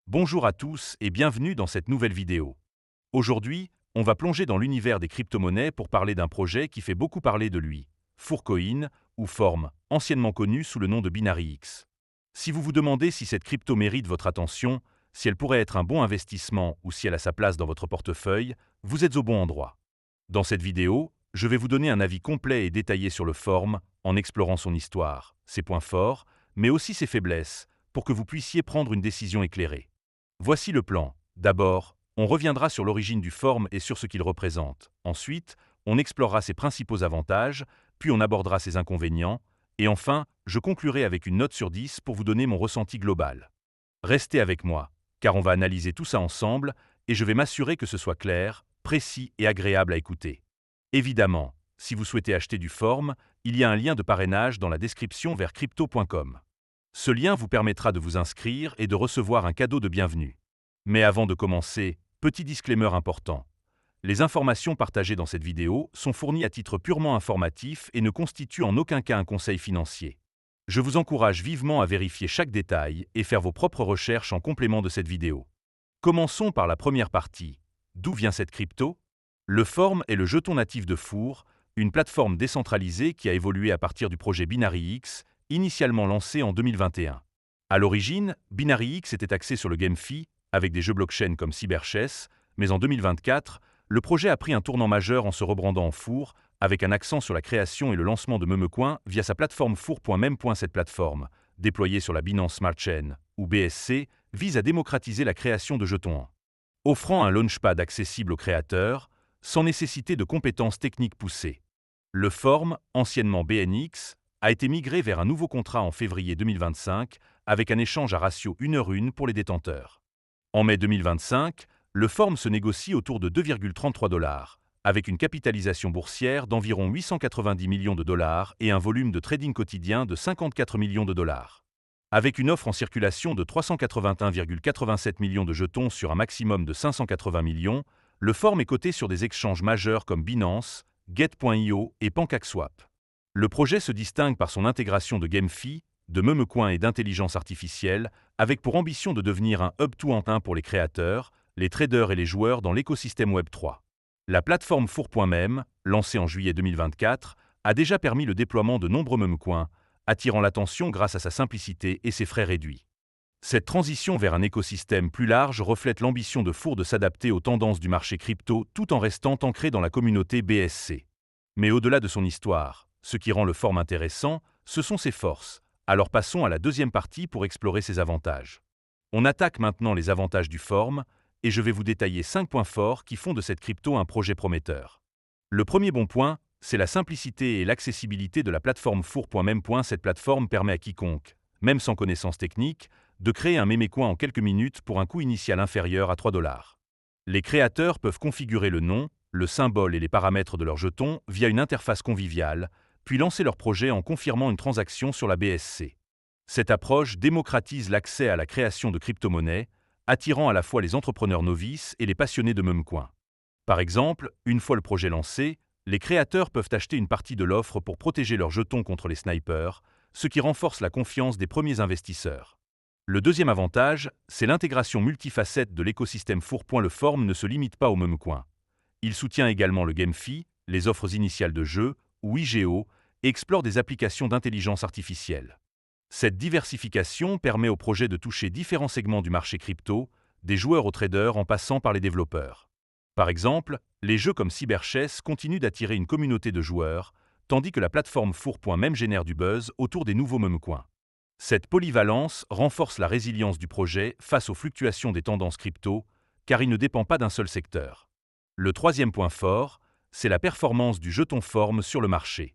Bonjour à tous et bienvenue dans cette nouvelle vidéo. Aujourd'hui, on va plonger dans l'univers des crypto-monnaies pour parler d'un projet qui fait beaucoup parler de lui, Fourcoin, ou Form, anciennement connu sous le nom de BinaryX. Si vous vous demandez si cette crypto mérite votre attention, si elle pourrait être un bon investissement ou si elle a sa place dans votre portefeuille, vous êtes au bon endroit. Dans cette vidéo, je vais vous donner un avis complet et détaillé sur le Form, en explorant son histoire, ses points forts, mais aussi ses faiblesses, pour que vous puissiez prendre une décision éclairée. Voici le plan. D'abord, on reviendra sur l'origine du Form et sur ce qu'il représente. Ensuite, on explorera ses principaux avantages, puis on abordera ses inconvénients, et enfin, je conclurai avec une note sur 10 pour vous donner mon ressenti global. Restez avec moi, car on va analyser tout ça ensemble, et je vais m'assurer que ce soit clair, précis et agréable à écouter. Évidemment, si vous souhaitez acheter du Form, il y a un lien de parrainage dans la description vers crypto.com. Ce lien vous permettra de vous inscrire et de recevoir un cadeau de bienvenue. Mais avant de commencer, petit disclaimer important. Les informations partagées dans cette vidéo sont fournies à titre purement informatif et ne constituent en aucun cas un conseil financier. Je vous encourage vivement à vérifier chaque détail et faire vos propres recherches en complément de cette vidéo. Commençons par la première partie. D'où vient cette crypto? Le Form est le jeton natif de Four, une plateforme décentralisée qui a évolué à partir du projet BinaryX, initialement lancé en 2021. À l'origine, BinaryX était axé sur le GameFi, avec des jeux blockchain comme CyberChess, mais en 2024, le projet a pris un tournant majeur en se rebrandant en Four, avec un accent sur la création et le lancement de Memecoin via sa plateforme Four.mem. Cette plateforme, déployée sur la Binance Smart Chain, ou BSC, vise à démocratiser la création de jetons, offrant un launchpad accessible aux créateurs, sans nécessiter de compétences techniques poussées. Le Form, anciennement BNX, a été migré vers un nouveau contrat en février 2025, avec un échange à ratio 1:1 pour les détenteurs. En mai 2025, le Form se négocie autour de 2,33 $, avec une capitalisation boursière d'environ 890 millions de dollars et un volume de trading quotidien de 54 millions de dollars. Avec une offre en circulation de 381,87 millions de jetons sur un maximum de 580 millions, le Form est coté sur des exchanges majeurs comme Binance, Get.io et PancakeSwap. Le projet se distingue par son intégration de GameFi, de Memecoin et d'intelligence artificielle, avec pour ambition de devenir un hub tout en un pour les créateurs, les traders et les joueurs dans l'écosystème Web3. La plateforme Four.mem, lancée en juillet 2024, a déjà permis le déploiement de nombreux Memecoins, attirant l'attention grâce à sa simplicité et ses frais réduits. Cette transition vers un écosystème plus large reflète l'ambition de Four de s'adapter aux tendances du marché crypto tout en restant ancré dans la communauté BSC. Mais au-delà de son histoire, ce qui rend le Form intéressant, ce sont ses forces. Alors passons à la deuxième partie pour explorer ses avantages. On attaque maintenant les avantages du Form, et je vais vous détailler 5 points forts qui font de cette crypto un projet prometteur. Le premier bon point, c'est la simplicité et l'accessibilité de la plateforme Four.mem. Cette plateforme permet à quiconque, même sans connaissance technique, de créer un mémécoin en quelques minutes pour un coût initial inférieur à 3 $. Les créateurs peuvent configurer le nom, le symbole et les paramètres de leur jeton via une interface conviviale, puis lancer leur projet en confirmant une transaction sur la BSC. Cette approche démocratise l'accès à la création de crypto-monnaies, attirant à la fois les entrepreneurs novices et les passionnés de Memecoin. Par exemple, une fois le projet lancé, les créateurs peuvent acheter une partie de l'offre pour protéger leurs jetons contre les snipers, ce qui renforce la confiance des premiers investisseurs. Le deuxième avantage, c'est l'intégration multifacette de l'écosystème Four. Le Form ne se limite pas au Memecoin. Il soutient également le GameFi, les offres initiales de jeux, ou IGO, et explore des applications d'intelligence artificielle. Cette diversification permet au projet de toucher différents segments du marché crypto, des joueurs aux traders en passant par les développeurs. Par exemple, les jeux comme CyberChess continuent d'attirer une communauté de joueurs, tandis que la plateforme Four.mem génère du buzz autour des nouveaux Memecoins. Cette polyvalence renforce la résilience du projet face aux fluctuations des tendances crypto, car il ne dépend pas d'un seul secteur. Le troisième point fort, c'est la performance du jeton Form sur le marché.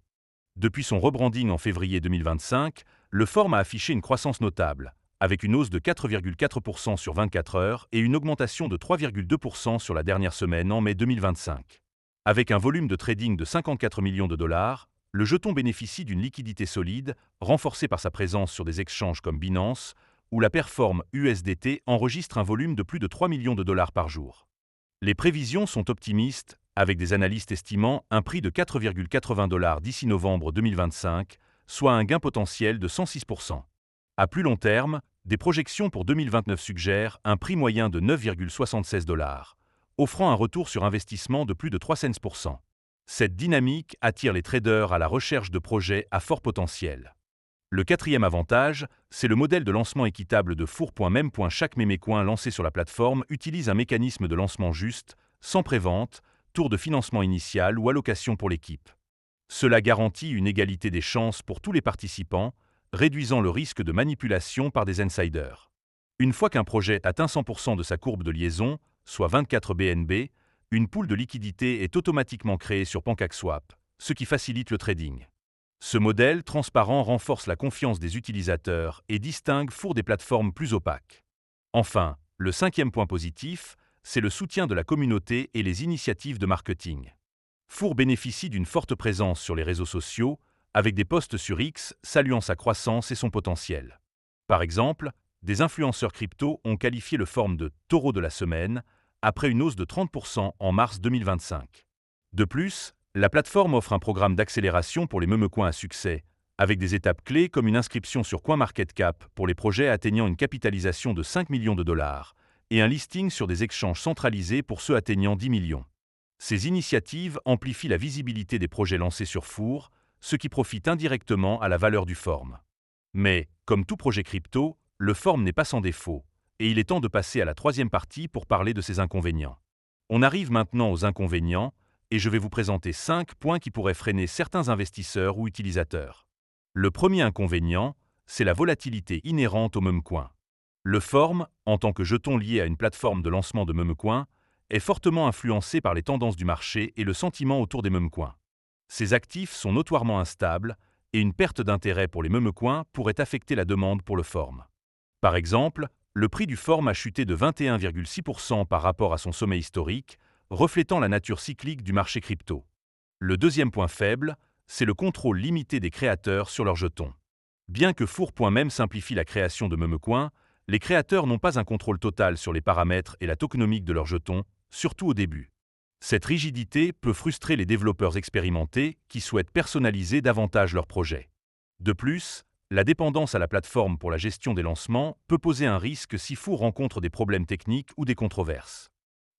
Depuis son rebranding en février 2025, le Form a affiché une croissance notable, avec une hausse de 4,4% sur 24 heures et une augmentation de 3,2% sur la dernière semaine en mai 2025. Avec un volume de trading de 54 millions de dollars, le jeton bénéficie d'une liquidité solide, renforcée par sa présence sur des exchanges comme Binance, où la performe USDT enregistre un volume de plus de 3 millions de dollars par jour. Les prévisions sont optimistes, avec des analystes estimant un prix de 4,80 $ d'ici novembre 2025, soit un gain potentiel de 106%. À plus long terme, Des projections pour 2029 suggèrent un prix moyen de 9,76 $, offrant un retour sur investissement de plus de 300%. Cette dynamique attire les traders à la recherche de projets à fort potentiel. Le quatrième avantage, c'est le modèle de lancement équitable de Four.mem. Chaque mémécoin lancé sur la plateforme utilise un mécanisme de lancement juste, sans prévente, tour de financement initial ou allocation pour l'équipe. Cela garantit une égalité des chances pour tous les participants, réduisant le risque de manipulation par des insiders. Une fois qu'un projet atteint 100% de sa courbe de liaison, soit 24 BNB, une pool de liquidité est automatiquement créée sur PancakeSwap, ce qui facilite le trading. Ce modèle transparent renforce la confiance des utilisateurs et distingue Four des plateformes plus opaques. Enfin, le cinquième point positif, c'est le soutien de la communauté et les initiatives de marketing. Four bénéficie d'une forte présence sur les réseaux sociaux, avec des posts sur X saluant sa croissance et son potentiel. Par exemple, des influenceurs crypto ont qualifié le Form de « taureau de la semaine » après une hausse de 30% en mars 2025. De plus, la plateforme offre un programme d'accélération pour les mémécoins à succès, avec des étapes clés comme une inscription sur CoinMarketCap pour les projets atteignant une capitalisation de 5 millions de dollars et un listing sur des exchanges centralisés pour ceux atteignant 10 millions. Ces initiatives amplifient la visibilité des projets lancés sur Four, ce qui profite indirectement à la valeur du Form. Mais, comme tout projet crypto, le Form n'est pas sans défaut, et il est temps de passer à la troisième partie pour parler de ses inconvénients. On arrive maintenant aux inconvénients, et je vais vous présenter 5 points qui pourraient freiner certains investisseurs ou utilisateurs. Le premier inconvénient, c'est la volatilité inhérente au mémécoin. Le Form, en tant que jeton lié à une plateforme de lancement de mémécoins, est fortement influencé par les tendances du marché et le sentiment autour des mémécoins. Ces actifs sont notoirement instables, et une perte d'intérêt pour les mémécoins pourrait affecter la demande pour le Form. Par exemple, le prix du Form a chuté de 21,6% par rapport à son sommet historique, reflétant la nature cyclique du marché crypto. Le deuxième point faible, c'est le contrôle limité des créateurs sur leurs jetons. Bien que Four.mem simplifie la création de mémécoins, les créateurs n'ont pas un contrôle total sur les paramètres et la tokenomique de leurs jetons, surtout au début. Cette rigidité peut frustrer les développeurs expérimentés qui souhaitent personnaliser davantage leurs projets. De plus, la dépendance à la plateforme pour la gestion des lancements peut poser un risque si Four rencontre des problèmes techniques ou des controverses.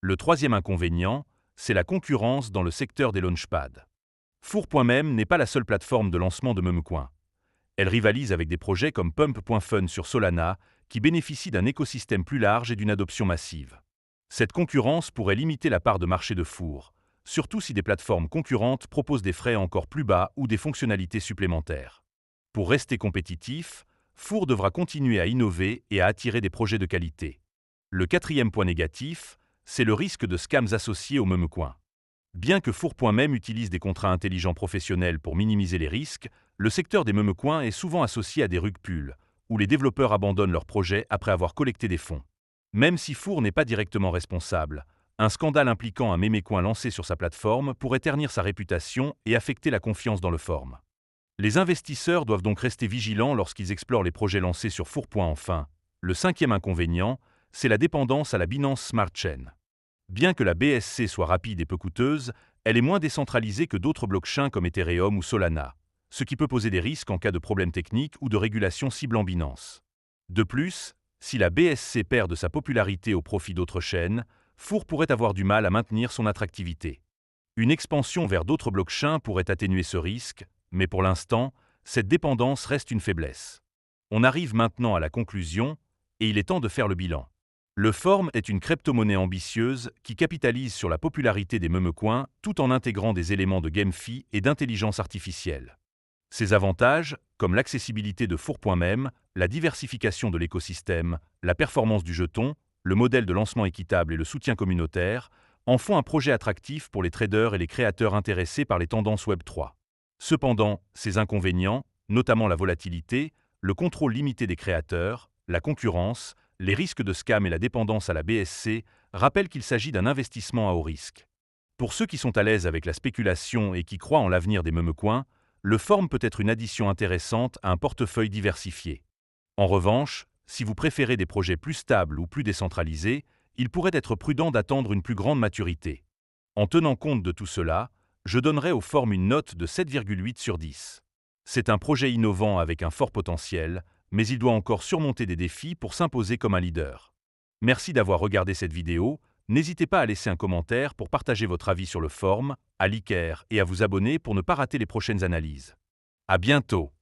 Le troisième inconvénient, c'est la concurrence dans le secteur des launchpads. Four.mem n'est pas la seule plateforme de lancement de mémécoins. Elle rivalise avec des projets comme Pump.fun sur Solana, qui bénéficient d'un écosystème plus large et d'une adoption massive. Cette concurrence pourrait limiter la part de marché de Four, surtout si des plateformes concurrentes proposent des frais encore plus bas ou des fonctionnalités supplémentaires. Pour rester compétitif, Four devra continuer à innover et à attirer des projets de qualité. Le quatrième point négatif, c'est le risque de scams associés aux mémécoins. Bien que Four.mem utilise des contrats intelligents professionnels pour minimiser les risques, le secteur des mémécoins est souvent associé à des rug pulls, où les développeurs abandonnent leurs projets après avoir collecté des fonds. Même si Four n'est pas directement responsable, un scandale impliquant un mémécoin lancé sur sa plateforme pourrait ternir sa réputation et affecter la confiance dans le Form. Les investisseurs doivent donc rester vigilants lorsqu'ils explorent les projets lancés sur Four. Enfin, le cinquième inconvénient, c'est la dépendance à la Binance Smart Chain. Bien que la BSC soit rapide et peu coûteuse, elle est moins décentralisée que d'autres blockchains comme Ethereum ou Solana, ce qui peut poser des risques en cas de problèmes techniques ou de régulation ciblant Binance. De plus, si la BSC perd de sa popularité au profit d'autres chaînes, Four pourrait avoir du mal à maintenir son attractivité. Une expansion vers d'autres blockchains pourrait atténuer ce risque, mais pour l'instant, cette dépendance reste une faiblesse. On arrive maintenant à la conclusion, et il est temps de faire le bilan. Le Form est une crypto-monnaie ambitieuse qui capitalise sur la popularité des mémécoins tout en intégrant des éléments de GameFi et d'intelligence artificielle. Ses avantages, comme l'accessibilité de Four.mem, la diversification de l'écosystème, la performance du jeton, le modèle de lancement équitable et le soutien communautaire, en font un projet attractif pour les traders et les créateurs intéressés par les tendances Web3. Cependant, ces inconvénients, notamment la volatilité, le contrôle limité des créateurs, la concurrence, les risques de scam et la dépendance à la BSC rappellent qu'il s'agit d'un investissement à haut risque. Pour ceux qui sont à l'aise avec la spéculation et qui croient en l'avenir des mémécoins, le Form peut être une addition intéressante à un portefeuille diversifié. En revanche, si vous préférez des projets plus stables ou plus décentralisés, il pourrait être prudent d'attendre une plus grande maturité. En tenant compte de tout cela, je donnerai au Form une note de 7,8 sur 10. C'est un projet innovant avec un fort potentiel, mais il doit encore surmonter des défis pour s'imposer comme un leader. Merci d'avoir regardé cette vidéo. N'hésitez pas à laisser un commentaire pour partager votre avis sur le forum, à liker et à vous abonner pour ne pas rater les prochaines analyses. À bientôt!